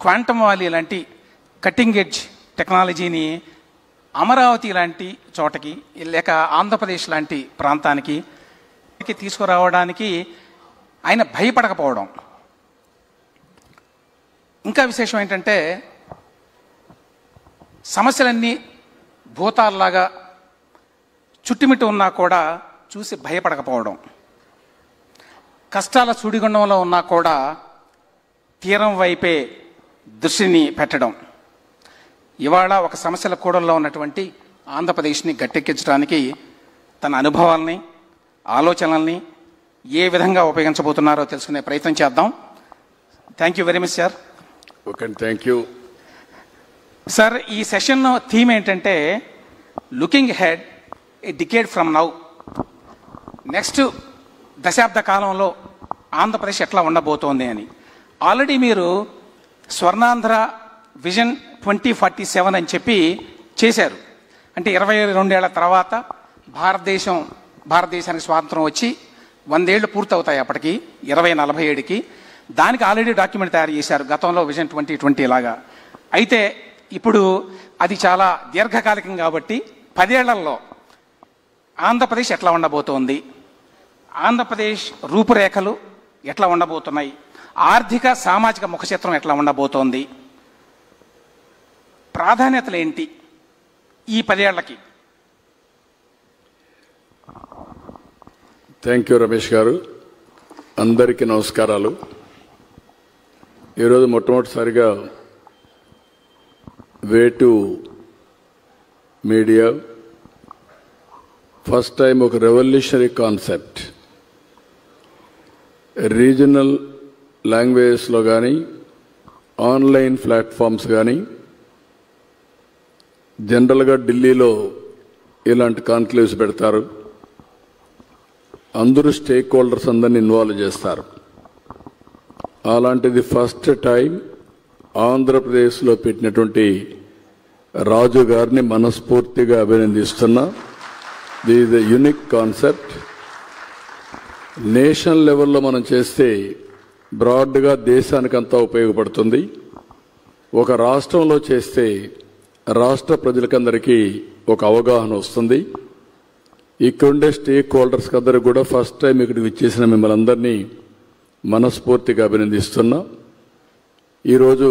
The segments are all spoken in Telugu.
క్వాంటమ్ వ్యాలీ లాంటి కటింగ్ ఎడ్జ్ టెక్నాలజీని అమరావతి లాంటి చోటకి లేక ఆంధ్రప్రదేశ్ లాంటి ప్రాంతానికి తీసుకురావడానికి ఆయన భయపడకపోవడం. ఇంకా విశేషం ఏంటంటే సమస్యలన్నీ భూతాల్లాగా చుట్టుమిట్టు ఉన్నా కూడా చూసి భయపడకపోవడం, కష్టాల సుడిగుండంలో ఉన్నా కూడా తీరం వైపే దృష్టిని పెట్టడం. ఇవాళ ఒక సమస్యల కూడల్లో ఉన్నటువంటి ఆంధ్రప్రదేశ్ని గట్టెక్కించడానికి తన అనుభవాల్ని ఆలోచనల్ని ఏ విధంగా ఉపయోగించబోతున్నారో తెలుసుకునే ప్రయత్నం చేద్దాం. Thank you very much sir. Okay, thank you sir. ఈ సెషన్ థీమ్ ఏంటంటే looking head a decade from now. Next దశాబ్ద కాలంలో ఆంధ్రప్రదేశ్ ఎట్లా ఉండబోతోంది అని. ఆల్రెడీ మీరు స్వర్ణాంధ్ర విజన్ 2047 అని చెప్పి చేశారు. అంటే 22 ఏళ్ల తర్వాత భారతదేశానికి స్వాతంత్రం వచ్చి 100 ఏళ్ళు పూర్తవుతాయి అప్పటికి 2047కి. దానికి ఆల్రెడీ డాక్యుమెంట్ తయారు చేశారు గతంలో విజన్ 2020 లాగా. అయితే ఇప్పుడు అది చాలా దీర్ఘకాలికం కాబట్టి 10 ఏళ్లలో ఆంధ్రప్రదేశ్ ఎట్లా ఉండబోతోంది, ఆంధ్రప్రదేశ్ రూపురేఖలు ఎట్లా ఉండబోతున్నాయి, ఆర్థిక సామాజిక ముఖచిత్రం ఎట్లా ఉండబోతోంది, ప్రాధాన్యతలు ఏంటి ఈ 10 ఏళ్లకి? థ్యాంక్ యూ రమేష్ గారు. అందరికీ నమస్కారాలు. ఈరోజు మొట్టమొదటిసారిగా వేటు మీడియా ఫస్ట్ టైం ఒక రెవల్యూషనరీ కాన్సెప్ట్ రీజనల్ లాంగ్వేజెస్లో కానీ ఆన్లైన్ ప్లాట్ఫామ్స్ కానీ జనరల్గా ఢిల్లీలో ఇలాంటి కాన్క్లేవ్స్ పెడతారు. అందరూ స్టేక్ హోల్డర్స్ అందరినీ ఇన్వాల్వ్ చేస్తారు. అలాంటిది ఫస్ట్ టైం ఆంధ్రప్రదేశ్లో పెట్టినటువంటి రాజు గారిని మనస్ఫూర్తిగా అభినందిస్తున్నా. This is a unique concept. National లెవెల్లో మనం చేస్తే బ్రాడ్గా దేశానికంతా ఉపయోగపడుతుంది. ఒక రాష్ట్రంలో చేస్తే రాష్ట్ర ప్రజలకందరికీ ఒక అవగాహన వస్తుంది. ఇక్కడుండే స్టేక్ హోల్డర్స్ అందరూ కూడా ఫస్ట్ టైం ఇక్కడికి ఇచ్చేసిన మిమ్మల్ని అందరినీ మనస్ఫూర్తిగా అభినందిస్తున్నా. ఈరోజు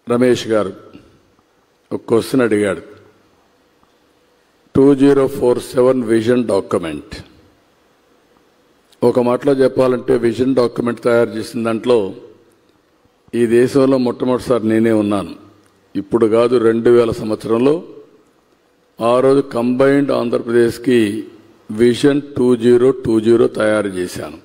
రమేష్ గారు ఒక క్వశ్చన్ అడిగాడు. 2047 విజన్ డాక్యుమెంట్. ఒక మాటలో చెప్పాలంటే విజన్ డాక్యుమెంట్ తయారు చేసిన దాంట్లో ఈ దేశంలో మొట్టమొదటిసారి నేనే ఉన్నాను. ఇప్పుడు కాదు, 2000 సంవత్సరంలో ఆ రోజు కంబైన్డ్ ఆంధ్రప్రదేశ్కి విజన్ 2020 తయారు చేశాను.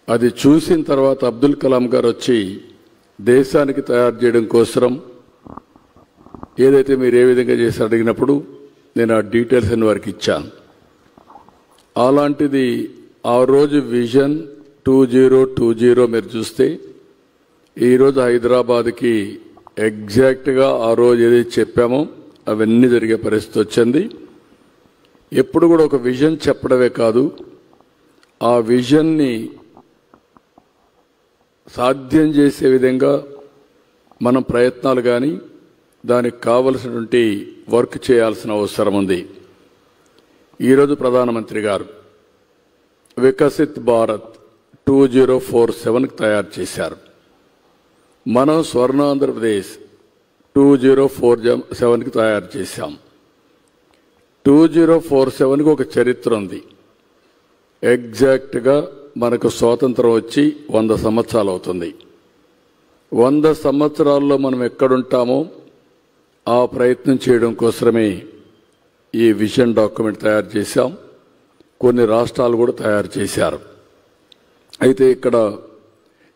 అది చూసిన తర్వాత అబ్దుల్ కలాం గారు వచ్చి దేశానికి తయారు చేయడం కోసం ఏదైతే మీరు ఏ విధంగా చేసి అడిగినప్పుడు నేను ఆ డీటెయిల్స్ అన్ని వారికి ఇచ్చాను. అలాంటిది ఆ రోజు విజన్ 2020 మీరు చూస్తే ఈరోజు హైదరాబాద్కి ఎగ్జాక్ట్గా ఆ రోజు ఏదైతే చెప్పామో అవన్నీ జరిగే పరిస్థితి వచ్చింది. ఎప్పుడు కూడా ఒక విజన్ చెప్పడమే కాదు, ఆ విజన్ని సాధ్యం చేసే విధంగా మనం ప్రయత్నాలు కానీ దానికి కావలసినటువంటి వర్క్ చేయాల్సిన అవసరం ఉంది. ఈరోజు ప్రధానమంత్రి గారు వికసిత్ భారత్ 2047కి తయారు చేశారు. మనం స్వర్ణాంధ్రప్రదేశ్ 2047కి తయారు చేశాం. 2047కి ఒక చరిత్ర ఉంది. ఎగ్జాక్ట్గా మనకు స్వాతంత్రం వచ్చి 100 సంవత్సరాలు అవుతుంది. 100 సంవత్సరాల్లో మనం ఎక్కడుంటామో ఆ ప్రయత్నం చేయడం కోసమే ఈ విజన్ డాక్యుమెంట్ తయారు చేశాం. కొన్ని రాష్ట్రాలు కూడా తయారు చేశారు. అయితే ఇక్కడ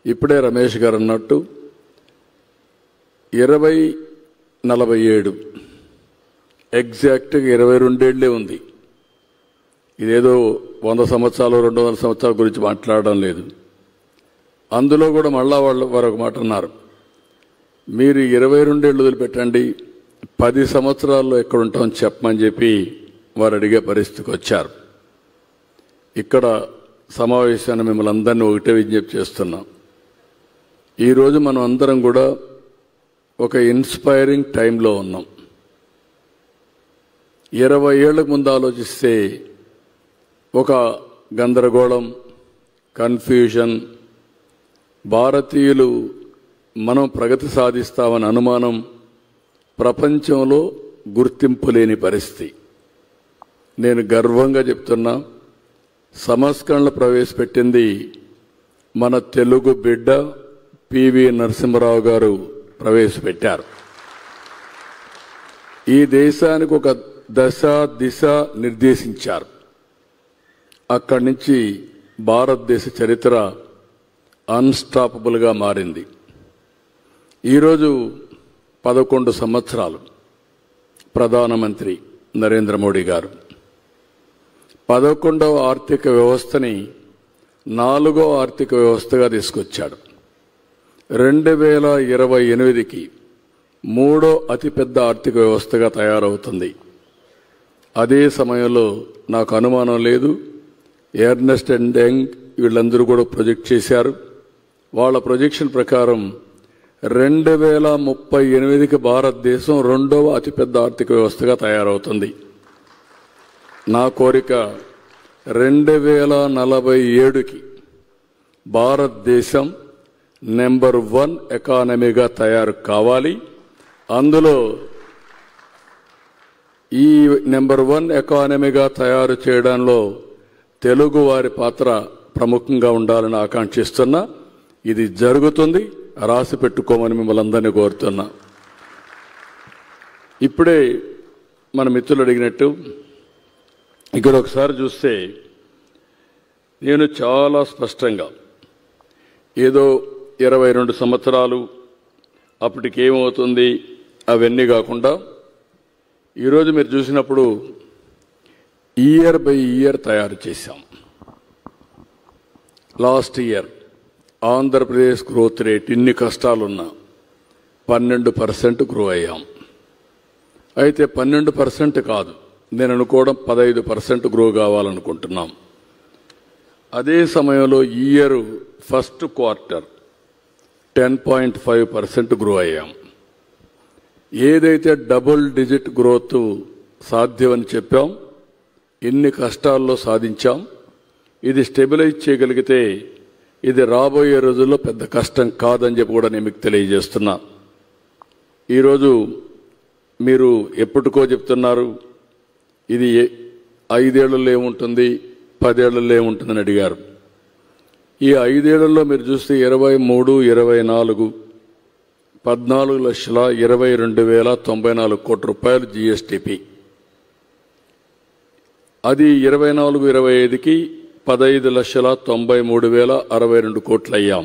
ఇప్పుడే రమేష్ గారు అన్నట్టు 2047 ఎగ్జాక్ట్గా 22 ఏళ్లే ఉంది. ఇదేదో 100 సంవత్సరాలు 200 సంవత్సరాల గురించి మాట్లాడడం లేదు. అందులో కూడా మళ్ళా వారు ఒక మాట అన్నారు, మీరు 22 ఏళ్ళు వదిలిపెట్టండి, 10 సంవత్సరాల్లో ఎక్కడుంటామని చెప్పమని చెప్పి వారు అడిగే పరిస్థితికి వచ్చారు. ఇక్కడ సమావేశాన్ని మిమ్మల్ని అందరినీ ఒకటే విజ్ఞప్తి చేస్తున్నాం. ఈరోజు మనం అందరం కూడా ఒక ఇన్స్పైరింగ్ టైంలో ఉన్నాం. 20 ఏళ్లకు ముందు ఆలోచిస్తే ఒక గందరగోళం, కన్ఫ్యూజన్, భారతీయులు మనం ప్రగతి సాధిస్తామని అనుమానం, ప్రపంచంలో గుర్తింపు లేని పరిస్థితి. నేను గర్వంగా చెప్తున్నా, సంస్కరణలు ప్రవేశపెట్టింది మన తెలుగు బిడ్డ పివి నరసింహరావు గారు ప్రవేశపెట్టారు. ఈ దేశానికి ఒక దశ దిశ నిర్దేశించారు. అక్కడి నుంచి భారతదేశ చరిత్ర అన్స్టాపబుల్గా మారింది. ఈరోజు 11 సంవత్సరాలు ప్రధానమంత్రి నరేంద్ర మోడీ గారు 11వ ఆర్థిక వ్యవస్థని 4వ ఆర్థిక వ్యవస్థగా తీసుకొచ్చాడు. 2028కి 3వ అతిపెద్ద ఆర్థిక వ్యవస్థగా తయారవుతుంది. అదే సమయంలో నాకు అనుమానం లేదు, ఎర్నెస్ట్ అండ్ యంగ్ వీళ్ళందరూ కూడా ప్రొజెక్ట్ చేశారు. వాళ్ళ ప్రొజెక్షన్ ప్రకారం 2038కి భారతదేశం 2వ అతిపెద్ద ఆర్థిక వ్యవస్థగా తయారవుతుంది. నా కోరిక 2047కి భారతదేశం నెంబర్ 1 ఎకానమీగా తయారు కావాలి. అందులో ఈ నెంబర్ 1 ఎకానమీగా తయారు చేయడంలో తెలుగు వారి పాత్ర ప్రముఖంగా ఉండాలని ఆకాంక్షిస్తున్నా. ఇది జరుగుతుంది, రాసి పెట్టుకోమని మిమ్మల్ని అందరినీ కోరుతున్నా. ఇప్పుడే మన మిత్రులు అడిగినట్టు ఇక్కడ ఒకసారి చూస్తే నేను చాలా స్పష్టంగా ఏదో 22 సంవత్సరాలు అప్పటికి ఏమవుతుంది అవన్నీ కాకుండా ఈరోజు మీరు చూసినప్పుడు ఇయర్ బై ఇయర్ తయారు చేశాం. Last year Andhra Pradesh growth rate ఇన్ని కష్టాలున్నా 12% గ్రో అయ్యాం. అయితే 12% కాదు, నేను అనుకోవడం 15% గ్రో కావాలనుకుంటున్నాం. అదే సమయంలో ఈ ఇయర్ ఫస్ట్ క్వార్టర్ 10.5% గ్రో అయ్యాం. ఏదైతే డబుల్ డిజిట్ గ్రోత్ సాధ్యమని చెప్పాం, ఎన్ని కష్టాల్లో సాధించాం. ఇది స్టెబిలైజ్ చేయగలిగితే ఇది రాబోయే రోజుల్లో పెద్ద కష్టం కాదని చెప్పి కూడా నేను మీకు తెలియజేస్తున్నా. ఈరోజు మీరు ఎప్పటికో చెప్తున్నారు ఇది 5 ఏళ్లలో ఏముంటుంది, 10 ఏళ్లలో ఏముంటుందని అడిగారు. ఈ 5 ఏళ్లలో మీరు చూస్తే 23, 24 14,22,094 కోట్ల రూపాయలు జీఎస్టీపీ. అది 24-25కి 15,93,062 కోట్లు అయ్యాం.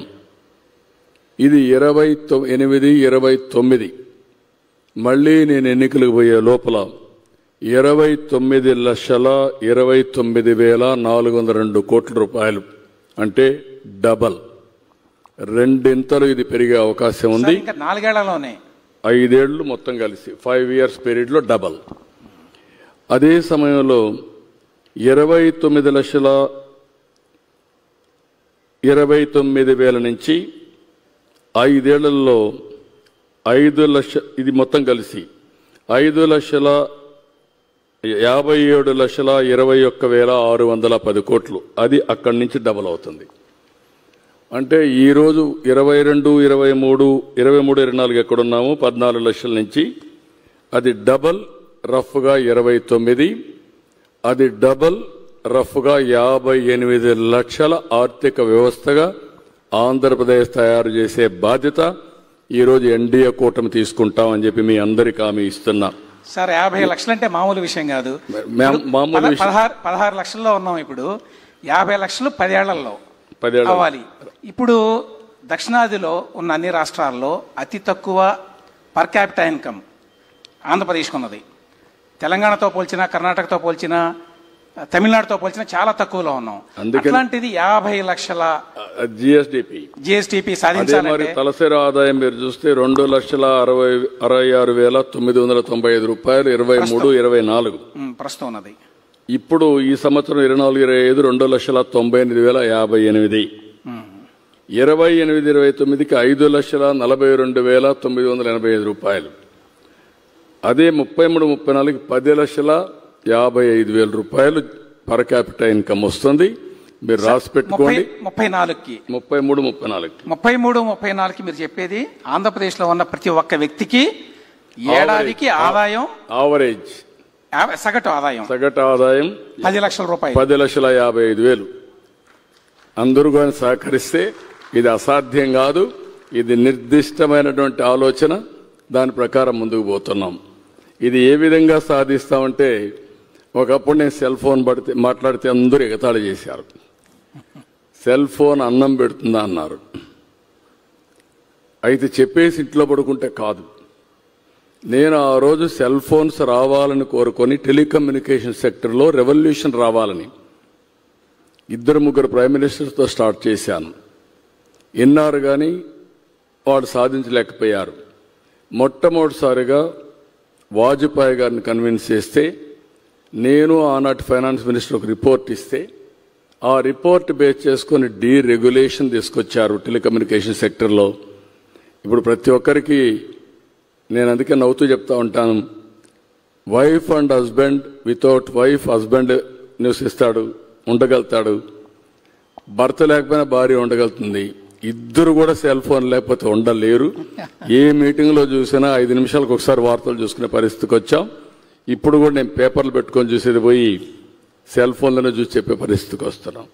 ఇది 28-29 మళ్ళీ నేను ఎన్నికలకు పోయే లోపల 29,29,402 కోట్ల రూపాయలు, అంటే డబల్, రెండింతలు ఇది పెరిగే అవకాశం ఉంది. 4 ఏళ్లలోనే 5 ఏళ్లు మొత్తం కలిసి 5 ఇయర్స్ పీరియడ్ లో డబల్. అదే సమయంలో 29,29,000 నుంచి 5 ఏళ్లలో 5 లక్ష, ఇది మొత్తం కలిసి 5,57,21,610 కోట్లు. అది అక్కడి నుంచి డబల్ అవుతుంది. అంటే ఈరోజు 22, 23, 24 ఎక్కడున్నాము 14 లక్షల నుంచి అది డబల్ రఫ్గా 29, అది డబల్ రఫ్గా 58 లక్షల ఆర్థిక వ్యవస్థగా ఆంధ్రప్రదేశ్ తయారు చేసే బాధ్యత ఈరోజు ఎన్డీఏ కూటమి తీసుకుంటామని చెప్పి మీ అందరికీ హామీ ఇస్తున్నా. సార్ 50 లక్షలు అంటే మామూలు విషయం కాదు. మామూలు 16 లక్షల్లో ఉన్నాం, ఇప్పుడు 50 లక్షలు 10 ఏళ్లలో అవ్వాలి. ఇప్పుడు దక్షిణాదిలో ఉన్న అన్ని రాష్ట్రాల్లో అతి తక్కువ పర్ క్యాపిటల్ ఇన్కమ్ ఆంధ్రప్రదేశ్కి ఉన్నది. తెలంగాణతో పోల్చినా, కర్ణాటకతో పోల్చినా, తమిళనాడుతో పోల్చినా చాలా తక్కువలో ఉన్నాం. అట్లాంటిది 50 లక్షల జిఎస్టిపి సాధించాలంటే తలసరి ఆదాయం మీరు చూస్తే 2,66,995 రూపాయలు 23-24 ప్రస్తుతం ఉన్నది. ఇప్పుడు ఈ సంవత్సరం 24-25 2,98,058. 28-29కి 5,42,985 రూపాయలు. అదే 33-34కి 10,55,000 రూపాయలు పర్ క్యాపిటల్ ఇన్కమ్ వస్తుంది. మీరు రాసి పెట్టుకోండి. 34కి 33-34కి మీరు చెప్పేది ఆంధ్రప్రదేశ్ లో ఉన్న ప్రతి ఒక్క వ్యక్తికి ఏడాదికి ఆదాయం ఆవరేజ్ సగటు ఆదాయం 10 లక్షల రూపాయలు, 10,55,000. అందరూ కానీ సహకరిస్తే ఇది అసాధ్యం కాదు. ఇది నిర్దిష్టమైనటువంటి ఆలోచన. దాని ప్రకారం ముందుకు పోతున్నాం. ఇది ఏ విధంగా సాధిస్తామంటే, ఒకప్పుడు నేను సెల్ ఫోన్ మాట్లాడితే అందరూ ఎగతాళి చేశారు. సెల్ ఫోన్ అన్నం పెడుతుందా అన్నారు. అయితే చెప్పేసి ఇంట్లో పడుకుంటే కాదు. నేను ఆ రోజు సెల్ ఫోన్స్ రావాలని కోరుకొని టెలికమ్యూనికేషన్ సెక్టర్లో రెవల్యూషన్ రావాలని 2-3 ప్రైమ్ మినిస్టర్స్తో స్టార్ట్ చేశాను. ఎన్ఆర్ కానీ వాడు సాధించలేకపోయారు. మొట్టమొదటిసారిగా వాజ్పేయి గారిని కన్విన్స్ చేస్తే, నేను ఆనాటి ఫైనాన్స్ మినిస్టర్ ఒక రిపోర్ట్ ఇస్తే, ఆ రిపోర్ట్ బేస్ చేసుకొని డీరెగ్యులేషన్ తీసుకొచ్చారు టెలికమ్యూనికేషన్ సెక్టర్లో. ఇప్పుడు ప్రతి ఒక్కరికి నేను అందుకే నవ్వుతూ చెప్తా ఉంటాను, wife and husband, without wife husband నివసిస్తాడు, ఉండగలుగుతాడు. భర్త లేకపోయినా భార్య ఉండగలుగుతుంది. ఇద్దరు కూడా సెల్ ఫోన్ లేకపోతే ఉండలేరు. ఏ మీటింగ్లో చూసినా 5 నిమిషాలకు ఒకసారి వార్తలు చూసుకునే పరిస్థితికి వచ్చాం. ఇప్పుడు కూడా నేను పేపర్లు పెట్టుకొని చూసేది పోయి సెల్ ఫోన్లోనే చూసి చెప్పే పరిస్థితికి వస్తున్నాం.